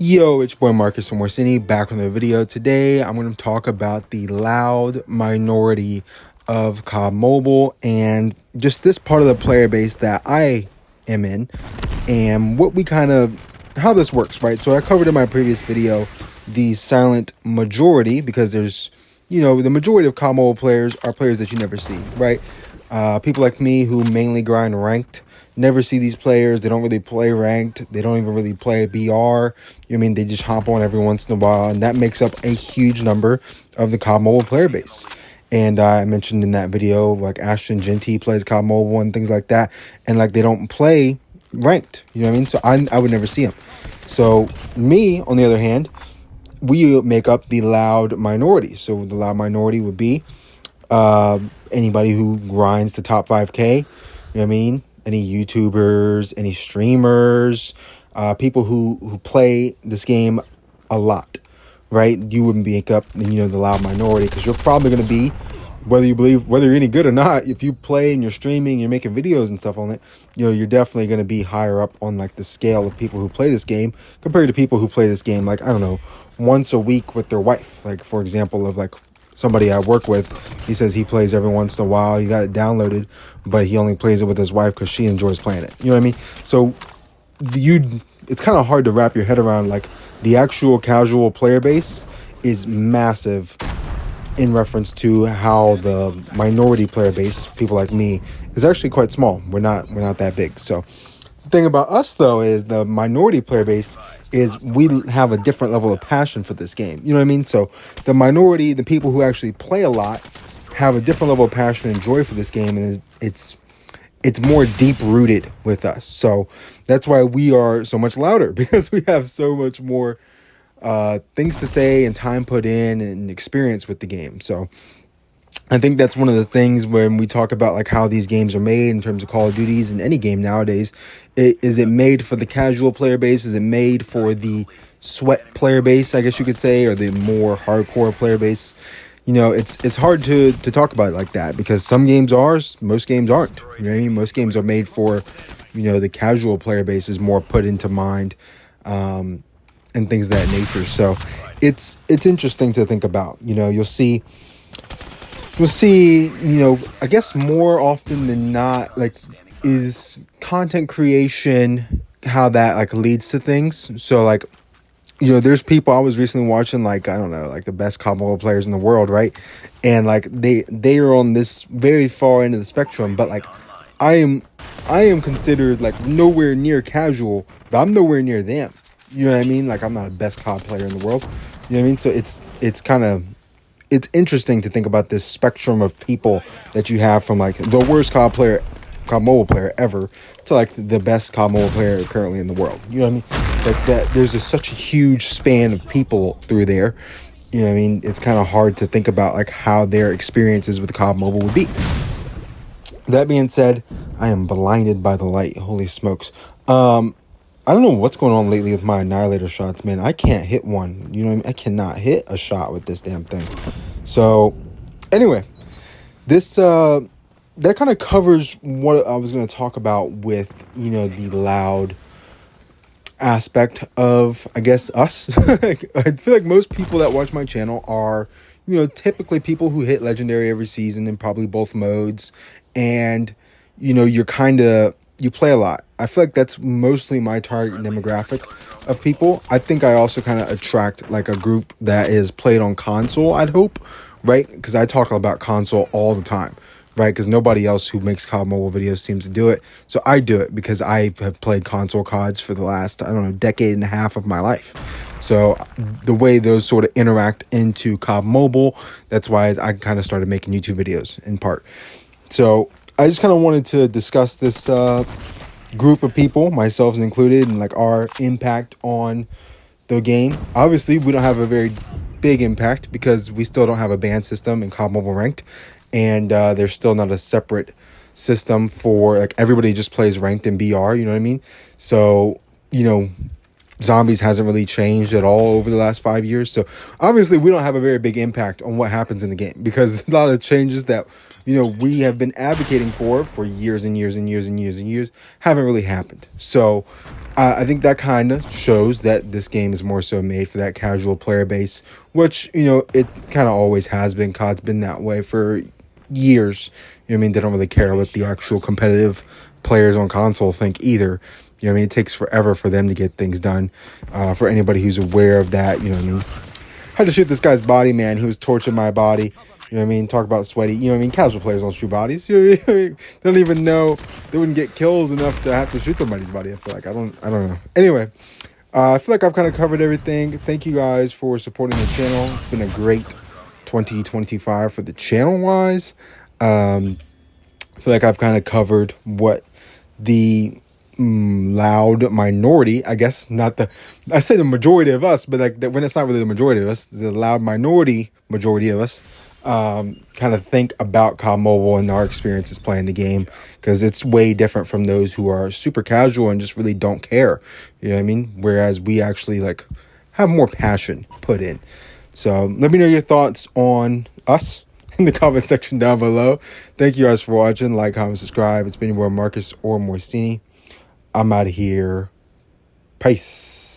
Yo, it's your boy Marcus from City back on the video. Today, I'm going to talk about the loud minority of COD Mobile and just this part of the player base that I am in and what we how this works, right? So I covered in my previous video the silent majority because there's, the majority of COD Mobile players are players that you never see, right? People like me who mainly grind ranked never see these players. They don't really play ranked. They don't even really play BR. They just hop on every once in a while, and that makes up a huge number of the COD Mobile player base. And I mentioned in that video, like Ashton Genty plays COD Mobile and things like that, and like they don't play ranked. So I would never see them. So me, on the other hand, we make up the loud minority. So the loud minority would be anybody who grinds the top 5K. Any YouTubers, any streamers, people who play this game a lot, right? You wouldn't make up, the loud minority because you're probably going to be, whether you're any good or not, if you play and you're streaming, you're making videos and stuff on it, you're definitely going to be higher up on like the scale of people who play this game compared to people who play this game, like, I don't know, once a week with their wife. Like, for example, of like somebody I work with, he says he plays every once in a while. He got it downloaded, but he only plays it with his wife because she enjoys playing it. You know what I mean? So it's kind of hard to wrap your head around, like, the actual casual player base is massive in reference to how the minority player base, people like me, is actually quite small. We're not that big. So the thing about us, though, is the minority player base is we have a different level of passion for this game. You know what I mean? So the minority, the people who actually play a lot, have a different level of passion and joy for this game, and it's more deep rooted with us. So that's why we are so much louder, because we have so much more things to say and time put in and experience with the game. So I think that's one of the things when we talk about like how these games are made in terms of Call of Duties and any game nowadays. Is it made for the casual player base? Is it made for the sweat player base, I guess you could say, or the more hardcore player base? It's hard to talk about it like that, because some games are, most games aren't. You know what I mean? Most games are made for, the casual player base is more put into mind, and things of that nature. So it's interesting to think about. You'll see, I guess more often than not, like, is content creation how that like leads to things. So like, there's people I was recently watching, like, I don't know, like the best COD Mobile players in the world, right? And like they are on this very far end of the spectrum, but like I am considered like nowhere near casual, but I'm nowhere near them. You know what I mean? Like, I'm not a best COD player in the world. You know what I mean? So it's interesting to think about this spectrum of people that you have, from like the worst COD Mobile player ever to like the best COD Mobile player currently in the world. You know what I mean? Like that there's such a huge span of people through there. You know what I mean? It's kind of hard to think about like how their experiences with COD Mobile would be. That being said, I am blinded by the light. Holy smokes. I don't know what's going on lately with my Annihilator shots, man. I can't hit one. You know what I mean? I cannot hit a shot with this damn thing. So, anyway, this that kind of covers what I was going to talk about with, the loud aspect of, I guess, us. I feel like most people that watch my channel are, typically people who hit Legendary every season in probably both modes. And, you play a lot. I feel like that's mostly my target demographic of people. I think I also kind of attract like a group that is played on console, I'd hope, right? Because I talk about console all the time, right? Because nobody else who makes COD Mobile videos seems to do it. So I do it because I have played console CODs for the last, I don't know, decade and a half of my life. So the way those sort of interact into COD Mobile, that's why I kind of started making YouTube videos in part. So I just kind of wanted to discuss this group of people, myself included, and like our impact on the game. Obviously, we don't have a very big impact because we still don't have a ban system in COD Mobile Ranked, and there's still not a separate system for like everybody just plays ranked in BR. You know what I mean? So zombies hasn't really changed at all over the last 5 years. So obviously we don't have a very big impact on what happens in the game, because a lot of changes that, you know, we have been advocating for years and years and years and years and years haven't really happened. So I think that kind of shows that this game is more so made for that casual player base, which, you know, it kind of always has been. COD's been that way for years. You know what I mean? They don't really care what the actual competitive players on console think either. You know what I mean? It takes forever for them to get things done. For anybody who's aware of that, you know what I mean? I had to shoot this guy's body, man. He was torching my body. You know what I mean? Talk about sweaty. You know what I mean? Casual players don't shoot bodies. You know, they don't even know. They wouldn't get kills enough to have to shoot somebody's body. I feel like I don't know. Anyway, I feel like I've kind of covered everything. Thank you guys for supporting the channel. It's been a great 2025 for the channel wise. I feel like I've kind of covered what the loud minority, I guess, not the, I say the majority of us, but like when it's not really the majority of us, the loud minority majority of us kind of think about COD Mobile and our experiences playing the game, because it's way different from those who are super casual and just really don't care. You know what I mean? Whereas we actually like have more passion put in. So let me know your thoughts on us in the comment section down below. Thank you guys for watching. Like, comment, subscribe. It's been your boy Marcus or Morsini. I'm out of here. Peace.